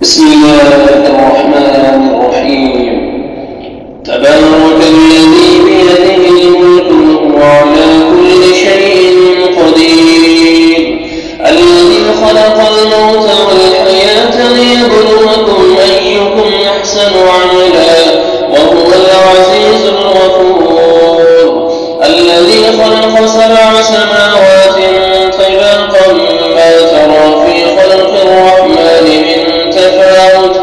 بسم الله الرحمن الرحيم. تبارك الذي بيده الملك وهو على كل شيء قدير، الذي خلق الموت والحياة ليبلوكم أيكم أحسن عملا وهو العزيز الغفور، الذي خلق 7 سماوات طباقا ما ترى في خلق الرحمن من تفاوت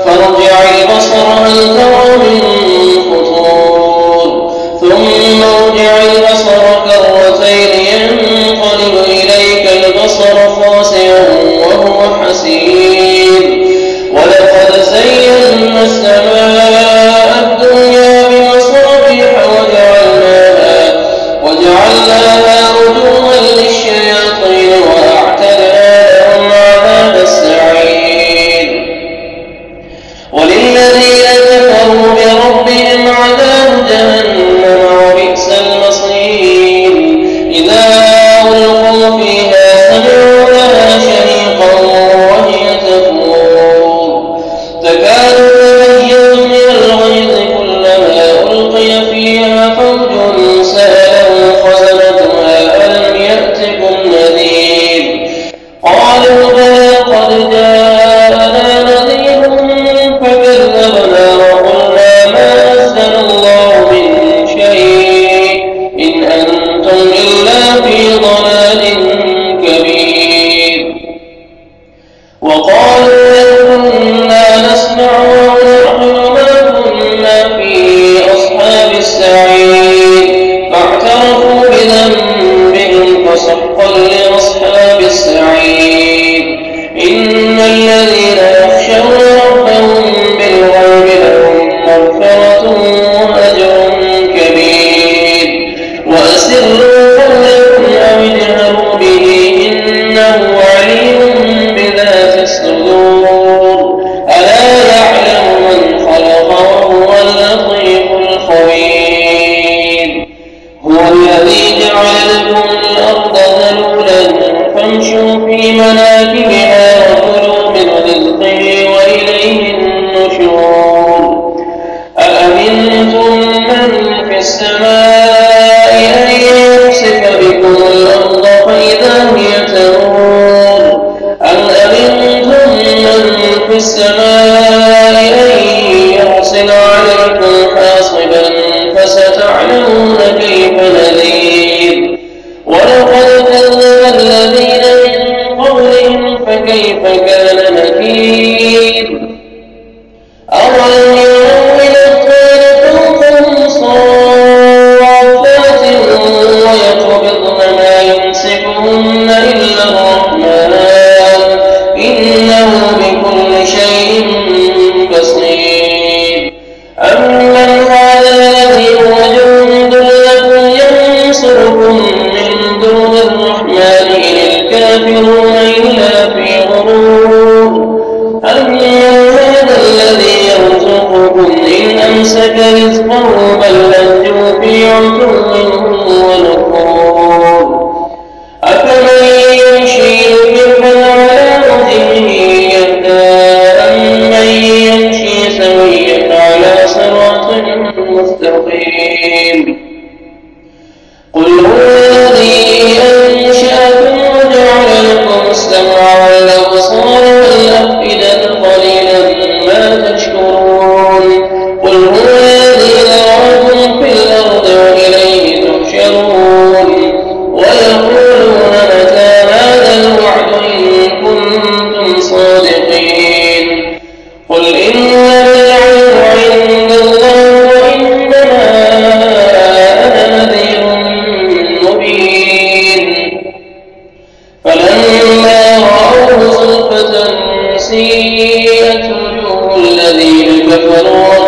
فارجع البصر هل ترى من فطور ثم ارجع البصر كرتين ينقلب إليك البصر خاسئا وهو حسير، ولقد زينا السماء الدنيا بمصابيح وجعلناها رجوما للشياطين وأعتدنا لهم عذاب السعير. وللذين كفروا بربهم عذاب جهنم وبئس المصير، إذا ألقوا فيها سمعوا لها شهيقا وهي تفور تكاد تميز من الغيظ كلما ألقي فيها فوج سألهم خزنتها ألم يأتكم نذير، قالوا بلى قد جاءنا نذير فكذبنا وقلنا ما نزل الله من شيء إن أنتم إلا في ضلال كبير. وقالوا لو كنا نسمع أو نعقل ما كنا في أصحاب السعير، فاعترفوا بذنبهم فسحقا لأصحاب السعير. إن الذين يخشون ربهم بالغيب لهم مغفرة وأجر كبير. وأسروا قولكم أو اجهروا به إنه عليم بذات الصدور، ألا يعلم من خلق وهو اللطيف الخبير. هو الذي جعل لكم الأرض ذلولا فامشوا في مناكبها وكلوا من رزقه وإليه النشور. أأمنتم من في السماء أن يخسف بكم الأرض فإذا هي تمور، أم أمنتم من في السماء أن يرسل عليكم حاصبا فستعلمون كيف نذير. ولقد كذب الذين من قبلهم فكيف كان نكير. أولم يروا إلى الطير فوقهم صافات ويقبضن ما يمسكهن إلا الرحمن إنه بكل شيء بصير. أمن هذا الذي هو جند لكم ينصركم من دون الرحمن إن الكافرون إلا في غرور. أمن هذا الذي يرزقكم إن أمسك رزقه بل لجوا في عتو ونفور. أفمن يمشي مكبا على وجهه يهدى أمن يمشي سويا على صراط مستقيم. قل هو الذي أنشأكم وجعل لكم السمع والأبصار والأفئدة قليلا ما تشكرون. قل هو الذي ذرأكم في الأرض وإليه تحشرون. ويقولون متى هذا الوعد إن كنتم صادقين. قل إنما العلم عند الله وإنما أنا نذير مبين. فلما رأوه زلفة سيئت وجوه الذين كفروا